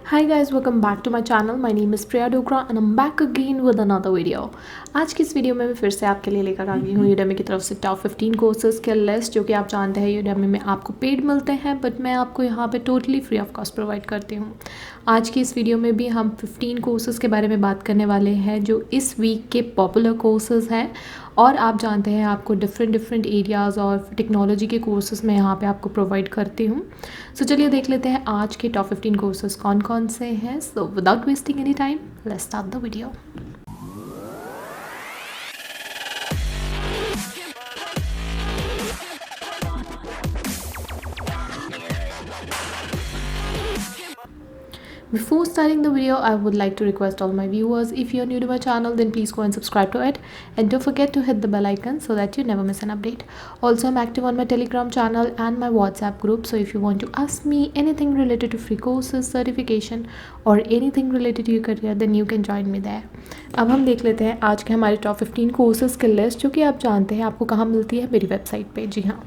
Hi guys, welcome back to my channel. My name is Priya Dokra and I'm back again with another video. आज की इस video में मैं फिर से आपके लिए लेकर आ गई हूँ यूडेमी की तरफ से टॉप 15 कोर्सेज के लिस्ट, जो कि आप जानते हैं यूडेमी में आपको पेड मिलते हैं, बट मैं आपको यहाँ पे totally free of cost provide करती हूँ। आज की इस वीडियो में भी हम 15 कोर्सेज के बारे में बात करने वाले हैं जो इस वीक के पॉपुलर कोर्सेज हैं, और आप जानते हैं आपको डिफरेंट एरियाज़ और टेक्नोलॉजी के कोर्सेज़ मैं यहाँ पे आपको प्रोवाइड करती हूँ। सो चलिए देख लेते हैं आज के टॉप 15 कोर्सेज़ कौन कौन से हैं। So without wasting any time, let's start the video. Before starting the video, I would like to request all my viewers, if you're new to my channel, then please go and subscribe to it, and don't forget to hit the bell icon so that you never miss an update. Also, I'm active on my Telegram channel and my WhatsApp group, so if you want to ask me anything related to free courses, certification or anything related to your career, then you can join me there. अब हम देख लेते हैं आज के हमारे top 15 courses की list, जो कि आप जानते हैं आपको कहाँ मिलती है, मेरी वेबसाइट पे। जी हाँ,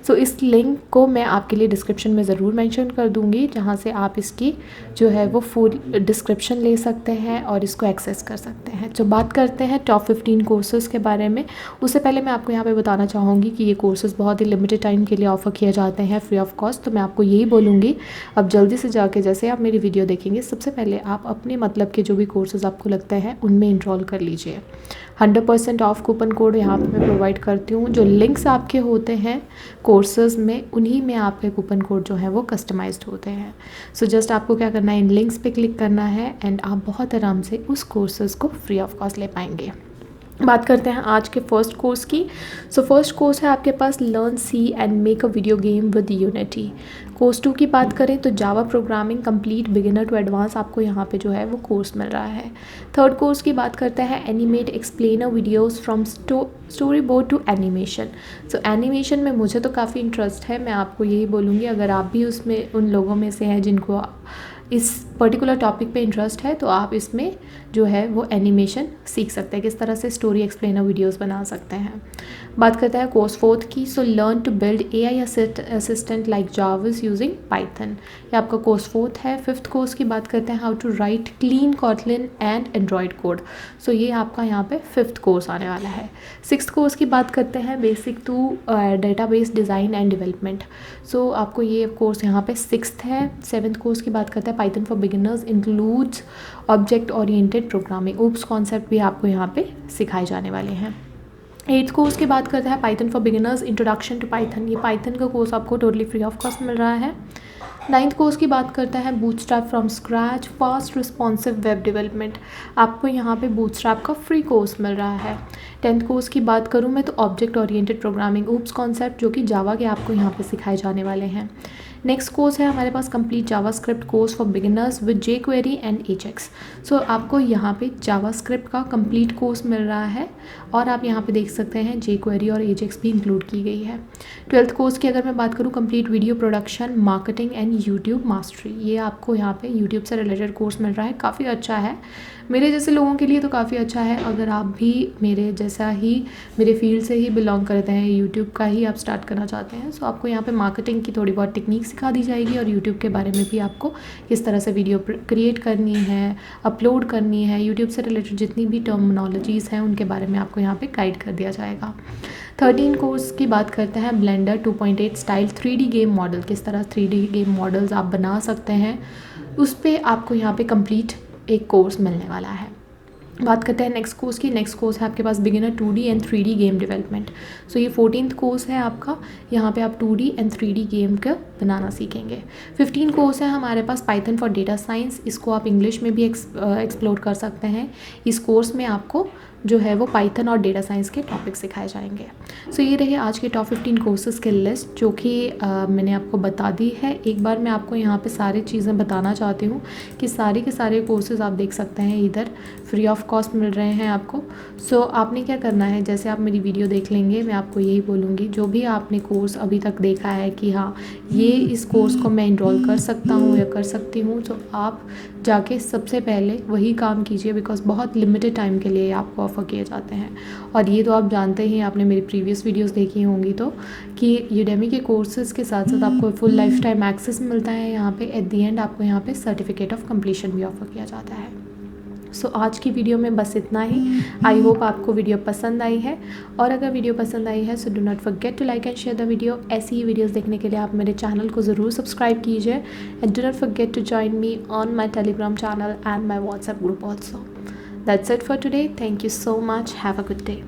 सो इस लिंक को मैं आपके लिए डिस्क्रिप्शन में ज़रूर मेंशन कर दूँगी, जहाँ से आप इसकी जो है वो फुल डिस्क्रिप्शन ले सकते हैं और इसको एक्सेस कर सकते हैं। तो बात करते हैं टॉप 15 कोर्सेज़ के बारे में। उससे पहले मैं आपको यहाँ पे बताना चाहूँगी कि ये कोर्सेज़ बहुत ही लिमिटेड टाइम के लिए ऑफ़र किए जाते हैं फ्री ऑफ कॉस्ट। तो मैं आपको यही बोलूँगी, अब जल्दी से जाके जैसे आप मेरी वीडियो देखेंगे, सबसे पहले आप अपने मतलब के जो भी कोर्सेज़ आपको लगते हैं उनमें इनरोल कर लीजिए। 100% ऑफ कूपन कोड यहाँ पे मैं प्रोवाइड करती हूँ। जो लिंक्स आपके होते हैं कोर्सेज़ में, उन्हीं में आपके कूपन कोड जो है वो कस्टमाइज्ड होते हैं। सो जस्ट आपको क्या करना है, इन लिंक्स पे क्लिक करना है एंड आप बहुत आराम से उस कोर्सेज़ को फ्री ऑफ कॉस्ट ले पाएंगे। बात करते हैं आज के फर्स्ट कोर्स की। सो फर्स्ट कोर्स है आपके पास learn C and make a video game with Unity. Course 2 की बात करें तो Java programming complete beginner to advance आपको यहाँ पे जो है वो कोर्स मिल रहा है। थर्ड कोर्स की बात करते हैं animate explainer videos from storyboard to animation. So animation में मुझे तो काफ़ी इंटरेस्ट है, मैं आपको यही बोलूँगी अगर आप भी उसमें उन लोगों में से हैं जिनको इस पर्टिकुलर टॉपिक पे इंटरेस्ट है, तो आप इसमें जो है वो एनिमेशन सीख सकते हैं, किस तरह से स्टोरी एक्सप्लेनर वीडियोस बना सकते हैं। बात करते हैं कोर्स 4 की। So learn to build AI assistant like जावास यूजिंग पाइथन। ये आपका कोर्स 4 है। 5th कोर्स की बात करते हैं how to write clean Kotlin and Android code. So ये आपका यहाँ पे 5th कोर्स आने वाला है। 6th कोर्स की बात करते हैं basic to database design and development. So आपको ये कोर्स यहाँ पे 6th है। 7th कोर्स की बात करते हैं Python for beginners includes object oriented programming. OOPs concept भी आपको यहाँ पे सिखाए जाने वाले हैं। 8th कोर्स की बात करते हैं Python for beginners introduction to Python. ये पाइथन का कोर्स आपको टोटली फ्री ऑफ कॉस्ट मिल रहा है। 9th कोर्स की बात करते हैं Bootstrap from scratch fast responsive web development. आपको यहाँ पे बूटस्ट्रैप का फ्री कोर्स मिल रहा है। 10th कोर्स की बात करूँ मैं तो object oriented programming OOPs concept, जो कि जावा के आपको यहाँ पे सिखाए जाने वाले हैं। नेक्स्ट कोर्स है हमारे पास complete JavaScript course for beginners with jQuery and Ajax. So आपको यहाँ पे जावास्क्रिप्ट का कंप्लीट कोर्स मिल रहा है, और आप यहाँ पे देख सकते हैं jQuery और एजेक्स भी इंक्लूड की गई है। 12th कोर्स की अगर मैं बात करूँ complete video production marketing and YouTube mastery. ये आपको यहाँ पे यूट्यूब से रिलेटेड कोर्स मिल रहा है, काफ़ी अच्छा है मेरे जैसे लोगों के लिए तो काफ़ी अच्छा है। अगर आप भी मेरे जैसा ही मेरे फील्ड से ही बिलोंग करते हैं, यूट्यूब का ही आप स्टार्ट करना चाहते हैं, सो आपको यहाँ पे मार्केटिंग की थोड़ी बहुत टेक्निक सिखा दी जाएगी, और यूट्यूब के बारे में भी आपको किस तरह से वीडियो क्रिएट करनी है, अपलोड करनी है, यूट्यूब से रिलेटेड जितनी भी टर्मिनोलॉजीज़ हैं उनके बारे में आपको यहाँ पे गाइड कर दिया जाएगा। 13 कोर्स की बात करते हैं blender 2.8 style 3D game model. किस तरह 3D गेम मॉडल्स आप बना सकते हैं, उस पर आपको यहाँ पे कंप्लीट एक कोर्स मिलने वाला है। बात करते हैं नेक्स्ट कोर्स की। नेक्स्ट कोर्स है आपके पास beginner 2D and 3D game development. So ये 14th कोर्स है आपका, यहाँ पे आप 2D एंड 3D गेम का बनाना सीखेंगे। 15 कोर्स है हमारे पास पाइथन फॉर डेटा साइंस। इसको आप इंग्लिश में भी एक्सप्लोर कर सकते हैं। इस कोर्स में आपको जो है वो पाइथन और डेटा साइंस के टॉपिक सिखाए जाएंगे। सो ये रहे आज के टॉप 15 कोर्सेज के लिस्ट, जो कि मैंने आपको बता दी है। एक बार मैं आपको यहाँ पे सारी चीज़ें बताना चाहती हूँ कि सारे के सारे कोर्सेज आप देख सकते हैं, इधर फ्री ऑफ कॉस्ट मिल रहे हैं आपको। सो आपने क्या करना है, जैसे आप मेरी वीडियो देख लेंगे, मैं आपको यही बोलूँगी, जो भी आपने कोर्स अभी तक देखा है कि हाँ ये इस कोर्स को मैं इनरोल कर सकता हूँ या कर सकती हूँ, तो आप जाके सबसे पहले वही काम कीजिए, बिकॉज बहुत लिमिटेड टाइम के लिए आपको ऑफ़र किए जाते हैं। और ये तो आप जानते ही, आपने मेरी प्रीवियस वीडियोस देखी होंगी तो, कि यूडेमी के कोर्सेज़ के साथ साथ आपको फुल लाइफ टाइम एक्सेस मिलता है यहाँ पे। एट दी एंड आपको यहाँ पे सर्टिफिकेट ऑफ कंप्लीशन भी ऑफ़र किया जाता है। सो आज की वीडियो में बस इतना ही। आई होप आपको वीडियो पसंद आई है, और अगर वीडियो पसंद आई है so do not forget to like and share the video. ऐसी ही वीडियोस देखने के लिए आप मेरे चैनल को ज़रूर सब्सक्राइब कीजिए, and do not forget to join me on my Telegram channel and my WhatsApp group also. That's it for today. Thank you so much. Have a good day.